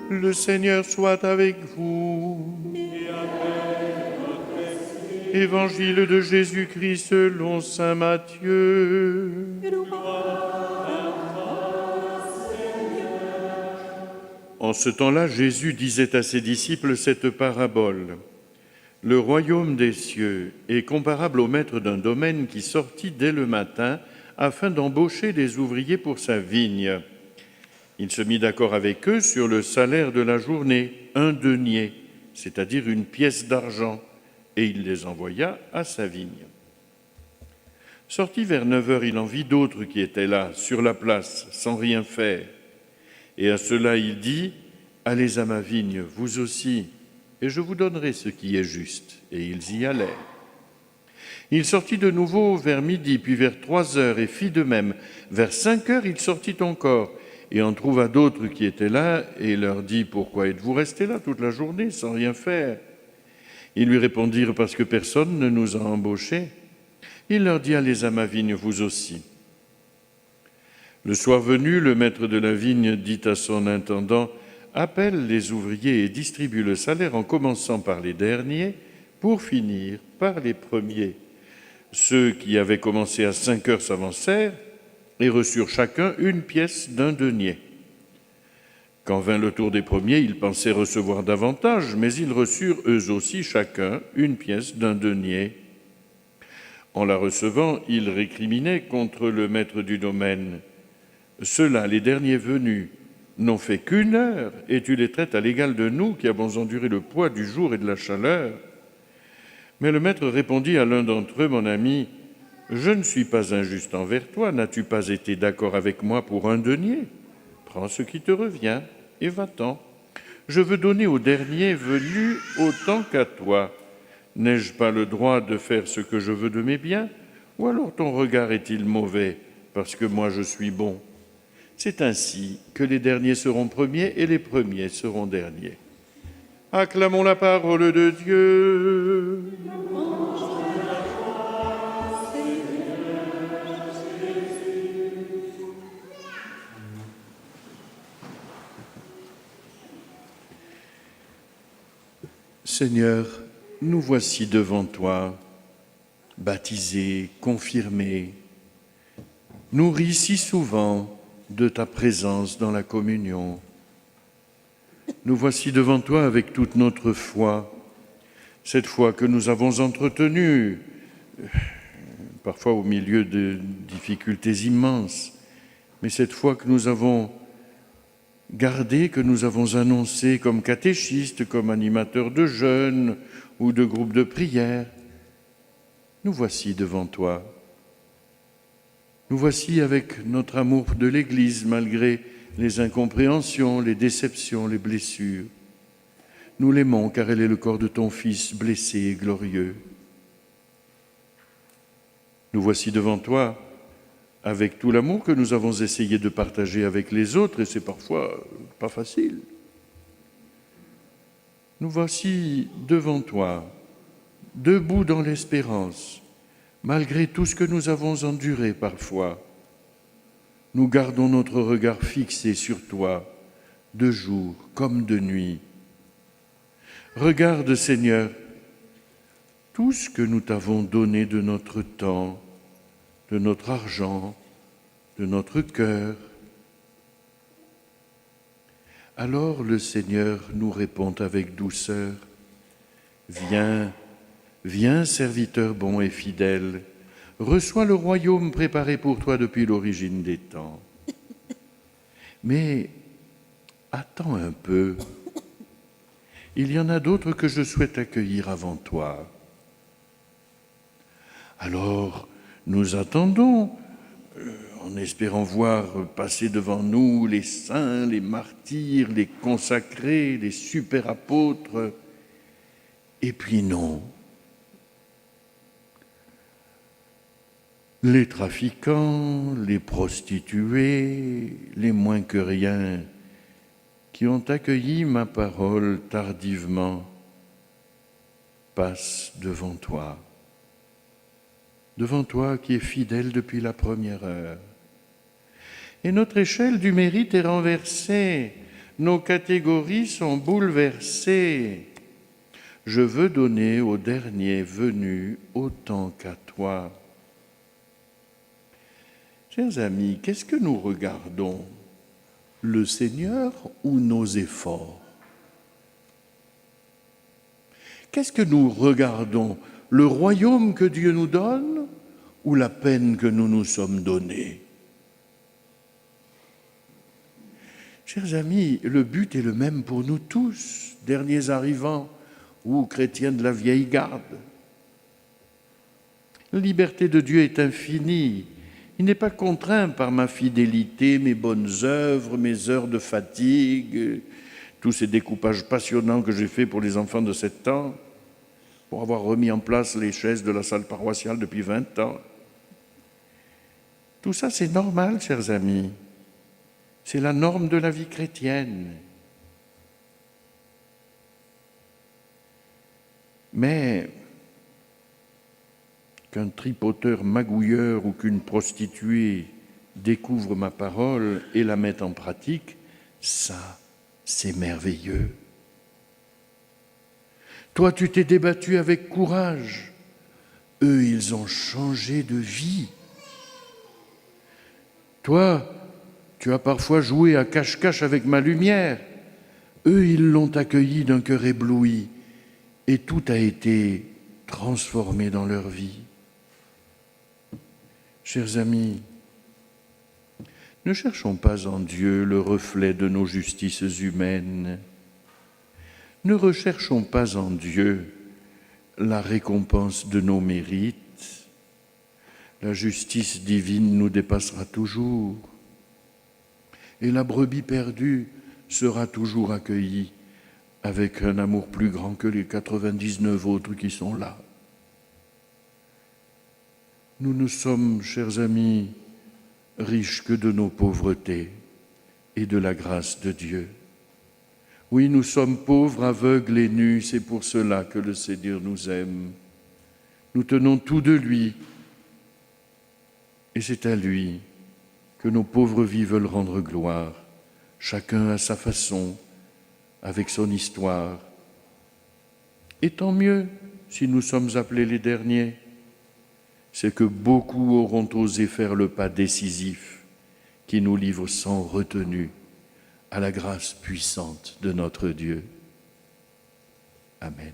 Le Seigneur soit avec vous. Évangile de Jésus-Christ selon saint Matthieu. En ce temps-là, Jésus disait à ses disciples cette parabole. Le royaume des cieux est comparable au maître d'un domaine qui sortit dès le matin afin d'embaucher des ouvriers pour sa vigne. Il se mit d'accord avec eux sur le salaire de la journée, 1 denier, c'est-à-dire une pièce d'argent, et il les envoya à sa vigne. Sorti vers 9 heures, il en vit d'autres qui étaient là, sur la place, sans rien faire. Et à cela il dit, « Allez à ma vigne, vous aussi, et je vous donnerai ce qui est juste. » Et ils y allèrent. Il sortit de nouveau vers midi, puis vers 3 heures, et fit de même. Vers 5 heures, il sortit encore, et en trouva d'autres qui étaient là, et leur dit, « Pourquoi êtes-vous restés là toute la journée, sans rien faire ?» Ils lui répondirent, « Parce que personne ne nous a embauchés. » Il leur dit, « Allez à ma vigne, vous aussi. » Le soir venu, le maître de la vigne dit à son intendant, « Appelle les ouvriers et distribue le salaire en commençant par les derniers pour finir par les premiers. » Ceux qui avaient commencé à 5 heures s'avancèrent et reçurent chacun une pièce d'1 denier. Quand vint le tour des premiers, ils pensaient recevoir davantage, mais ils reçurent eux aussi chacun une pièce d'1 denier. En la recevant, ils récriminaient contre le maître du domaine. « Ceux-là, les derniers venus, n'ont fait qu'1 heure, et tu les traites à l'égal de nous qui avons enduré le poids du jour et de la chaleur. » Mais le maître répondit à l'un d'entre eux, « Mon ami, je ne suis pas injuste envers toi. N'as-tu pas été d'accord avec moi pour 1 denier? Prends ce qui te revient et va-t'en. Je veux donner au dernier venu autant qu'à toi. N'ai-je pas le droit de faire ce que je veux de mes biens? Ou alors ton regard est-il mauvais parce que moi je suis bon? C'est ainsi que les derniers seront premiers et les premiers seront derniers. » Acclamons la parole de Dieu. Seigneur, nous voici devant toi, baptisés, confirmés, nourris si souvent de ta présence dans la communion. Nous voici devant toi avec toute notre foi, cette foi que nous avons entretenue, parfois au milieu de difficultés immenses, mais cette foi que nous avons gardée, que nous avons annoncée comme catéchistes, comme animateurs de jeunes ou de groupes de prière. Nous voici devant toi. Nous voici avec notre amour de l'Église, malgré les incompréhensions, les déceptions, les blessures. Nous l'aimons car elle est le corps de ton Fils blessé et glorieux. Nous voici devant toi avec tout l'amour que nous avons essayé de partager avec les autres, et c'est parfois pas facile. Nous voici devant toi, debout dans l'espérance, malgré tout ce que nous avons enduré parfois. Nous gardons notre regard fixé sur toi, de jour comme de nuit. Regarde, Seigneur, tout ce que nous t'avons donné de notre temps, de notre argent, de notre cœur. Alors le Seigneur nous répond avec douceur, « Viens, viens, serviteur bon et fidèle, reçois le royaume préparé pour toi depuis l'origine des temps. Mais attends un peu, il y en a d'autres que je souhaite accueillir avant toi. » Alors, nous attendons, en espérant voir passer devant nous les saints, les martyrs, les consacrés, les super apôtres. Et puis non. Les trafiquants, les prostituées, les moins que rien, qui ont accueilli ma parole tardivement, passent devant toi qui es fidèle depuis la première heure. Et notre échelle du mérite est renversée. nos catégories sont bouleversées. Je veux donner au dernier venu autant qu'à toi. Chers amis, qu'est-ce que nous regardons? Le Seigneur ou nos efforts? Qu'est-ce que nous regardons? Le royaume que Dieu nous donne ou la peine que nous nous sommes donnée? Chers amis, le but est le même pour nous tous, derniers arrivants ou chrétiens de la vieille garde. La liberté de Dieu est infinie. Il n'est pas contraint par ma fidélité, mes bonnes œuvres, mes heures de fatigue, tous ces découpages passionnants que j'ai faits pour les enfants de 7 ans, pour avoir remis en place les chaises de la salle paroissiale depuis 20 ans. Tout ça, c'est normal, chers amis. C'est la norme de la vie chrétienne. Mais qu'un tripoteur magouilleur ou qu'une prostituée découvre ma parole et la mette en pratique, ça, c'est merveilleux. Toi, tu t'es débattu avec courage. Eux, ils ont changé de vie. Toi, tu as parfois joué à cache-cache avec ma lumière. Eux, ils l'ont accueilli d'un cœur ébloui et tout a été transformé dans leur vie. Chers amis, ne cherchons pas en Dieu le reflet de nos justices humaines. Ne recherchons pas en Dieu la récompense de nos mérites. La justice divine nous dépassera toujours. Et la brebis perdue sera toujours accueillie avec un amour plus grand que les 99 autres qui sont là. Nous ne sommes, chers amis, riches que de nos pauvretés et de la grâce de Dieu. Oui, nous sommes pauvres, aveugles et nus, c'est pour cela que le Seigneur nous aime. Nous tenons tout de lui et c'est à lui que nos pauvres vies veulent rendre gloire, chacun à sa façon, avec son histoire. Et tant mieux si nous sommes appelés les derniers, c'est que beaucoup auront osé faire le pas décisif qui nous livre sans retenue à la grâce puissante de notre Dieu. Amen.